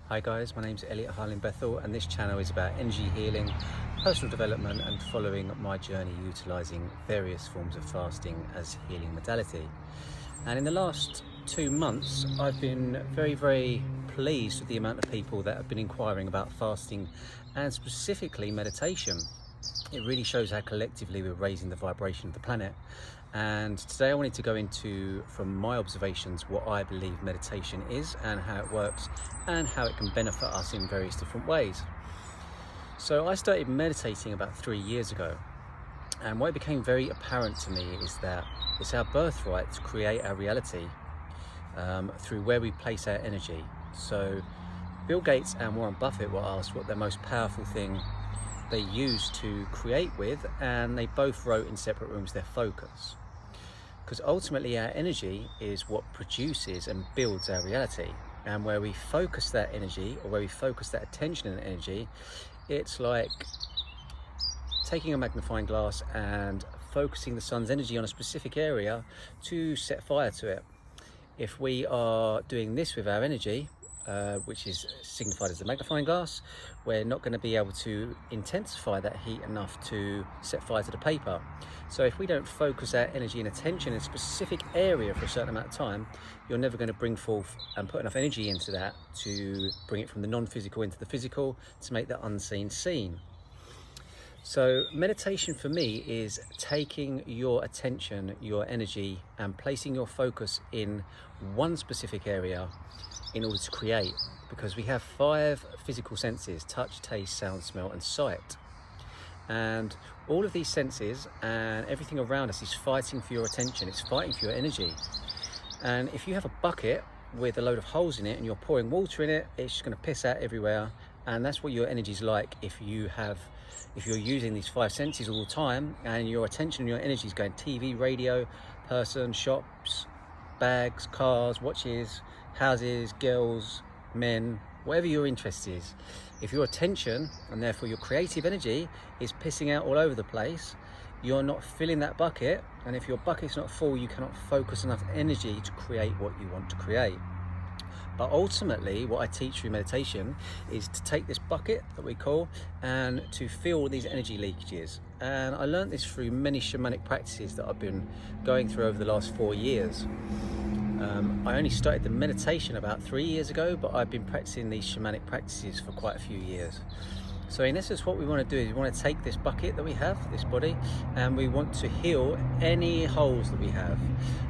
Hi guys, my name's Elliot Harling Bethel and this channel is about energy healing, personal development and following my journey utilising various forms of fasting as healing modality. And in the last 2 months I've been very pleased with the amount of people that have been inquiring about fasting and specifically meditation. It really shows how collectively we're raising the vibration of the planet. And today I wanted to go into, from my observations, what I believe meditation is and how it works and how it can benefit us in various different ways. So I started meditating about 3 years ago, and what became very apparent to me is that it's our birthright to create our reality through where we place our energy. So Bill Gates and Warren Buffett were asked what their most powerful thing they used to create with, and they both wrote in separate rooms their focus. Because ultimately our energy is what produces and builds our reality, and where we focus that energy, or where we focus that attention and energy, it's like taking a magnifying glass and focusing the sun's energy on a specific area to set fire to it. If we are doing this with our energy, which is signified as the magnifying glass, we're not going to be able to intensify that heat enough to set fire to the paper. So if we don't focus our energy and attention in a specific area for a certain amount of time, you're never going to bring forth and put enough energy into that to bring it from the non-physical into the physical, to make that unseen seen. So meditation for me is taking your attention, your energy, and placing your focus in one specific area in order to create, because we have 5 physical senses: touch, taste, sound, smell and sight. And all of these senses and everything around us is fighting for your attention, it's fighting for your energy. And if you have a bucket with a load of holes in it and you're pouring water in it, it's just going to piss out everywhere. And that's what your energy's like if you're using these 5 senses all the time, and your attention and your energy is going TV, radio, person, shops, bags, cars, watches, houses, girls, men, whatever your interest is. If your attention, and therefore your creative energy, is pissing out all over the place, you're not filling that bucket, and if your bucket's not full, you cannot focus enough energy to create what you want to create. But ultimately, what I teach through meditation is to take this bucket that we call and to feel these energy leakages. And I learned this through many shamanic practices that I've been going through over the last 4 years. I only started the meditation about 3 years ago, but I've been practicing these shamanic practices for quite a few years. So in essence, what we want to do is we want to take this bucket that we have, this body, and we want to heal any holes that we have,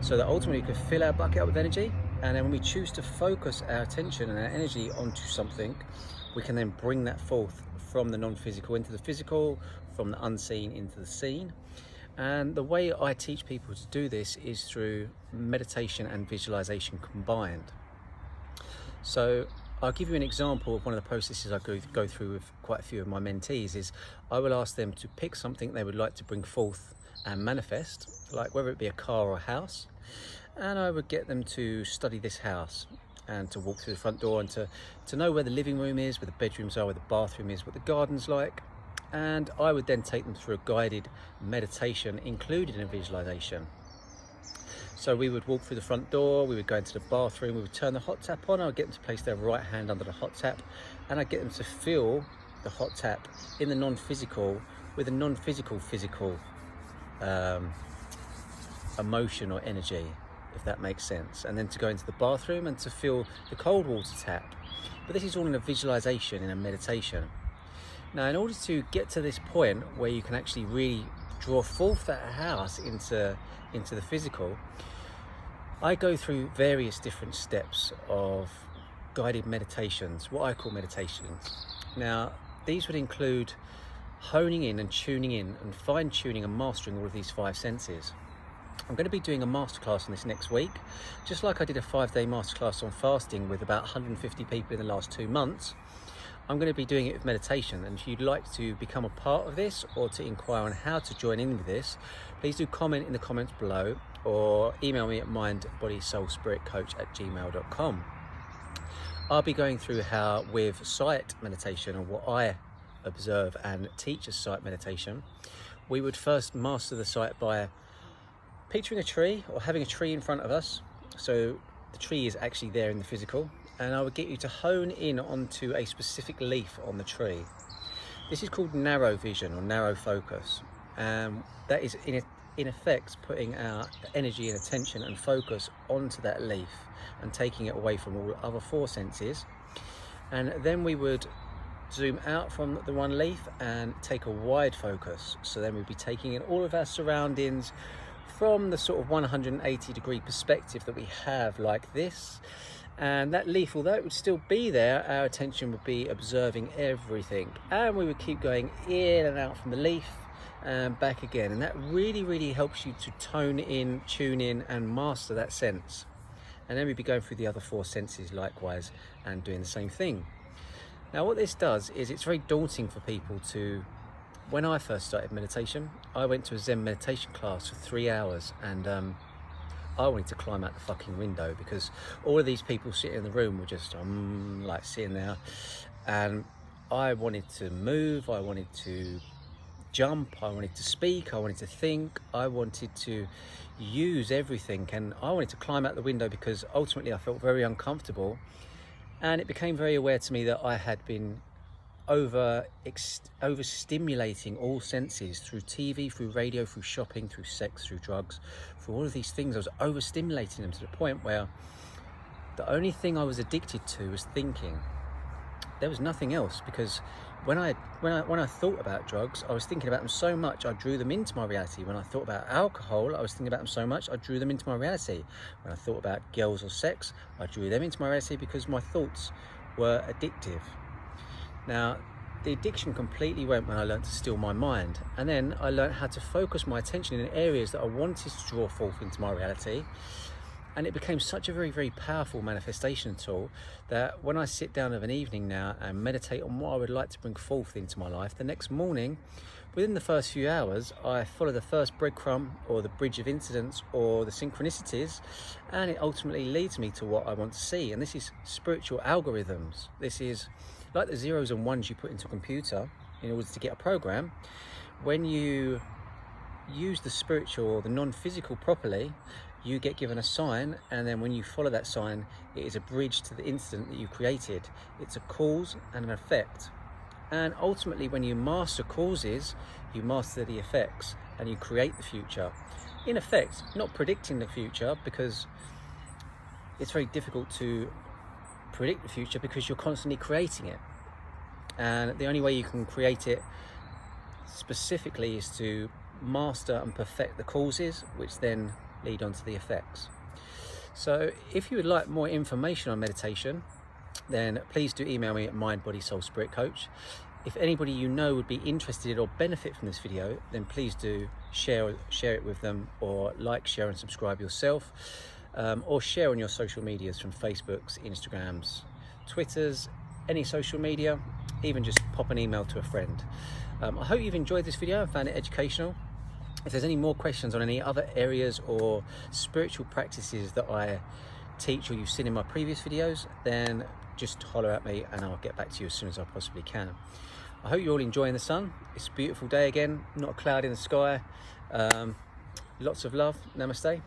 so that ultimately we can fill our bucket up with energy. And then when we choose to focus our attention and our energy onto something, we can then bring that forth from the non-physical into the physical, from the unseen into the seen. And the way I teach people to do this is through meditation and visualization combined. So I'll give you an example of one of the processes I go through with quite a few of my mentees. Is I will ask them to pick something they would like to bring forth and manifest, like whether it be a car or a house, and I would get them to study this house and to walk through the front door and to know where the living room is, where the bedrooms are, where the bathroom is, what the garden's like. And I would then take them through a guided meditation included in a visualization. So we would walk through the front door, we would go into the bathroom, we would turn the hot tap on, I would get them to place their right hand under the hot tap, and I'd get them to feel the hot tap in the non-physical with a non-physical emotion or energy, if that makes sense. And then to go into the bathroom and to feel the cold water tap. But this is all in a visualization, in a meditation. Now, in order to get to this point where you can actually really draw forth that house into the physical, I go through various different steps of guided meditations, what I call meditations. Now, these would include honing in and tuning in and fine-tuning and mastering all of these 5 senses. I'm going to be doing a masterclass on this next week, just like I did a 5-day masterclass on fasting with about 150 people in the last 2 months. I'm going to be doing it with meditation, and if you'd like to become a part of this or to inquire on how to join in with this, please do comment in the comments below or email me at MindBodySoulSpiritCoach@gmail.com. I'll be going through how with sight meditation, or what I observe and teach as sight meditation, we would first master the sight by picturing a tree or having a tree in front of us. So the tree is actually there in the physical, and I would get you to hone in onto a specific leaf on the tree. This is called narrow vision or narrow focus, and that is in effect putting our energy and attention and focus onto that leaf and taking it away from all other four senses. And then we would zoom out from the one leaf and take a wide focus. So then we'd be taking in all of our surroundings from the sort of 180-degree perspective that we have, like this. And that leaf, although it would still be there, our attention would be observing everything, and we would keep going in and out from the leaf and back again. And that really, really helps you to tone in, tune in, and master that sense. And then we'd be going through the other four senses likewise and doing the same thing. Now what this does is it's very daunting for people to, when I first started meditation, I went to a Zen meditation class for 3 hours, and I wanted to climb out the fucking window, because all of these people sitting in the room were just like sitting there, and I wanted to move, I wanted to jump, I wanted to speak, I wanted to think, I wanted to use everything, and I wanted to climb out the window because ultimately I felt very uncomfortable. And it became very aware to me that I had been overstimulating all senses through TV, through radio, through shopping, through sex, through drugs, through all of these things. I was overstimulating them to the point where the only thing I was addicted to was thinking. There was nothing else, because when I thought about drugs, I was thinking about them so much I drew them into my reality. When I thought about alcohol, I was thinking about them so much I drew them into my reality. When I thought about girls or sex, I drew them into my reality because my thoughts were addictive. Now, the addiction completely went when I learned to still my mind, and then I learned how to focus my attention in areas that I wanted to draw forth into my reality. And it became such a very, very powerful manifestation tool that when I sit down of an evening now and meditate on what I would like to bring forth into my life, the next morning, within the first few hours, I follow the first breadcrumb or the bridge of incidents or the synchronicities, and it ultimately leads me to what I want to see. And this is spiritual algorithms. This is like the zeros and ones you put into a computer in order to get a program. When you use the spiritual or the non-physical properly, you get given a sign, and then when you follow that sign, it is a bridge to the incident that you created. It's a cause and an effect. And ultimately, when you master causes, you master the effects, and you create the future. In effect, not predicting the future, because it's very difficult to predict the future because you're constantly creating it. And the only way you can create it specifically is to master and perfect the causes, which then lead on to the effects. So if you would like more information on meditation, then please do email me at MindBodySoulSpiritCoach. If anybody you know would be interested or benefit from this video, then please do share it with them, or like, share and subscribe yourself, or share on your social medias, from Facebooks, Instagrams, Twitters, any social media, even just pop an email to a friend. I hope you've enjoyed this video and found it educational. If there's any more questions on any other areas or spiritual practices that I teach or you've seen in my previous videos, then just holler at me and I'll get back to you as soon as I possibly can. I hope you're all enjoying the sun. It's a beautiful day again, not a cloud in the sky. Lots of love. Namaste.